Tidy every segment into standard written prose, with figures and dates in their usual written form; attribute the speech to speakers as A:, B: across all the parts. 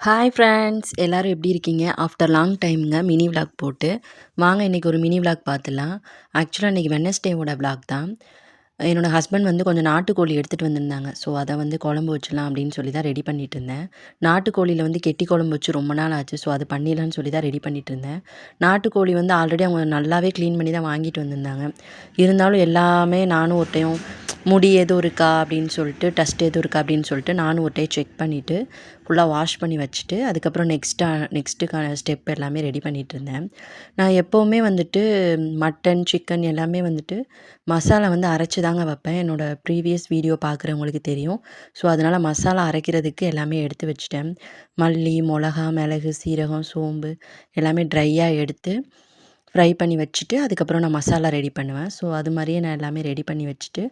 A: Hi friends எல்லாரும் எப்படி இருக்கீங்க? ஆஃப்டர் லாங் டைம்ங்க மினி விளாக் போட்டு. வாங்க இன்றைக்கி ஒரு மினி விளாக் பார்த்துலாம். ஆக்சுவலாக இன்றைக்கி வெட்னஸ்டேவோட விளாக் தான். என்னோடய ஹஸ்பண்ட் வந்து கொஞ்சம் நாட்டுக்கோழி எடுத்துகிட்டு வந்திருந்தாங்க. ஸோ அதை வந்து குழம்பு வச்சிடலாம் அப்படின்னு சொல்லி தான் ரெடி பண்ணிட்டு இருந்தேன். நாட்டுக்கோழியில் வந்து கெட்டி குழம்பு வச்சு ரொம்ப நாள் ஆச்சு. ஸோ அது பண்ணிடலான்னு சொல்லி தான் ரெடி பண்ணிட்டு இருந்தேன். நாட்டுக்கோழி வந்து ஆல்ரெடி அவங்க நல்லாவே க்ளீன் பண்ணி தான் வாங்கிட்டு வந்திருந்தாங்க. இருந்தாலும் எல்லாமே நானும் ஒரு டைம் முடி எதுவும் இருக்கா அப்படின்னு சொல்லிட்டு, டஸ்ட் எதுவும் இருக்கா அப்படின்னு சொல்லிட்டு நானும் ஒரு டைம் செக் பண்ணிவிட்டு ஃபுல்லாக வாஷ் பண்ணி வச்சுட்டு அதுக்கப்புறம் நெக்ஸ்ட்டுக்கான ஸ்டெப் எல்லாமே ரெடி பண்ணிகிட்ருந்தேன். நான் எப்போவுமே வந்துட்டு மட்டன், சிக்கன் எல்லாமே வந்துட்டு மசாலா வந்து அரைச்சி தாங்க வைப்பேன். என்னோடய ப்ரீவியஸ் வீடியோ பார்க்குறவங்களுக்கு தெரியும். ஸோ அதனால் மசாலா அரைக்கிறதுக்கு எல்லாமே எடுத்து வச்சுட்டேன். மல்லி, மிளகா, மிளகு, சீரகம், சோம்பு எல்லாமே ட்ரையாக எடுத்து ஃப்ரை பண்ணி வச்சுட்டு அதுக்கப்புறம் நான் மசாலா ரெடி பண்ணுவேன். ஸோ அது மாதிரியே நான் எல்லாமே ரெடி பண்ணி வச்சுட்டு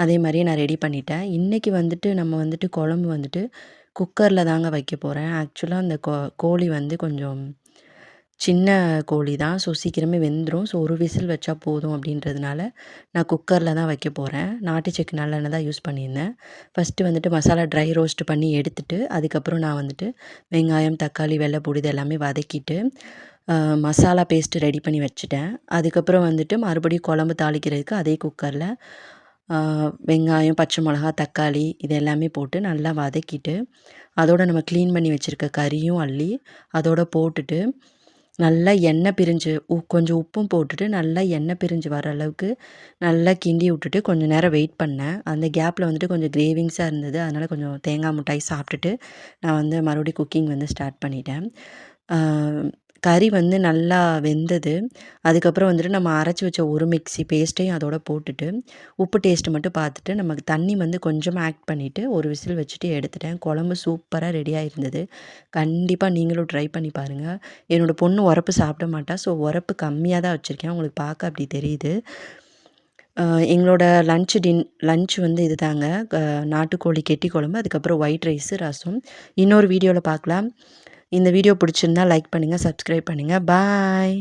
A: அதே மாதிரியே நான் ரெடி பண்ணிட்டேன். இன்றைக்கி வந்துட்டு நம்ம வந்துட்டு குழம்பு வந்துட்டு குக்கரில் தாங்க வைக்க போகிறேன். ஆக்சுவலாக அந்த கோழி வந்து கொஞ்சம் சின்ன கோழி தான். ஸோ சீக்கிரமே வெந்துடும். ஸோ ஒரு விசில் வச்சா போதும் அப்படின்றதுனால நான் குக்கரில் தான் வைக்க போகிறேன். நாட்டு சக்கரை நல்லெண்ணெய் தான் யூஸ் பண்ணியிருந்தேன். ஃபஸ்ட்டு வந்துட்டு மசாலா ட்ரை ரோஸ்ட் பண்ணி எடுத்துட்டு அதுக்கப்புறம் நான் வந்துட்டு வெங்காயம், தக்காளி, வெள்ளைப்பூடு இது எல்லாமே வதக்கிட்டு மசாலா பேஸ்ட்டு ரெடி பண்ணி வச்சுட்டேன். அதுக்கப்புறம் வந்துட்டு மறுபடியும் குழம்பு தாளிக்கிறதுக்கு அதே குக்கரில் வெங்காயம், பச்சை மிளகா, தக்காளி இது எல்லாமே போட்டு நல்லா வதக்கிட்டு அதோடு நம்ம க்ளீன் பண்ணி வச்சுருக்க கறியும் அள்ளி அதோடு போட்டுட்டு நல்லா எண்ணெய் பிரிஞ்சு கொஞ்சம் உப்பும் போட்டுட்டு நல்லா எண்ணெய் பிரிஞ்சு வர அளவுக்கு நல்லா கிண்டி விட்டுட்டு கொஞ்சம் நேரம் வெயிட் பண்ணேன். அந்த கேப்பில் வந்துட்டு கொஞ்சம் கிரேவிங்ஸாக இருந்தது. அதனால் கொஞ்சம் தேங்காய் மிட்டாய் சாப்பிட்டுட்டு நான் வந்து மறுபடியும் குக்கிங் வந்து ஸ்டார்ட் பண்ணிட்டேன். கறி வந்து நல்லா வெந்தது. அதுக்கப்புறம் வந்துட்டு நம்ம அரைச்சி வச்ச ஒரு மிக்ஸி பேஸ்ட்டையும் அதோட போட்டுட்டு உப்பு டேஸ்ட்டு மட்டும் பார்த்துட்டு நமக்கு தண்ணி வந்து கொஞ்சமாக ஆட் பண்ணிவிட்டு ஒரு விசில் வச்சுட்டு எடுத்துட்டேன். குழம்பு சூப்பராக ரெடியாக இருந்தது. கண்டிப்பாக நீங்களும் ட்ரை பண்ணி பாருங்கள். என்னோடய பொண்ணு உரப்பு சாப்பிட மாட்டா. ஸோ உரப்பு கம்மியாக தான் வச்சுருக்கேன். உங்களுக்கு பார்க்க அப்படி தெரியுது. எங்களோட லன்ச் வந்து இது தாங்க. நாட்டுக்கோழி கெட்டி குழம்பு, அதுக்கப்புறம் ஒயிட் ரைஸு, ரசம். இன்னொரு வீடியோவில் பார்க்கலாம். இந்த வீடியோ பிடிச்சிருந்தா லைக் பண்ணுங்கள், சப்ஸ்கிரைப் பண்ணுங்கள். பாய்.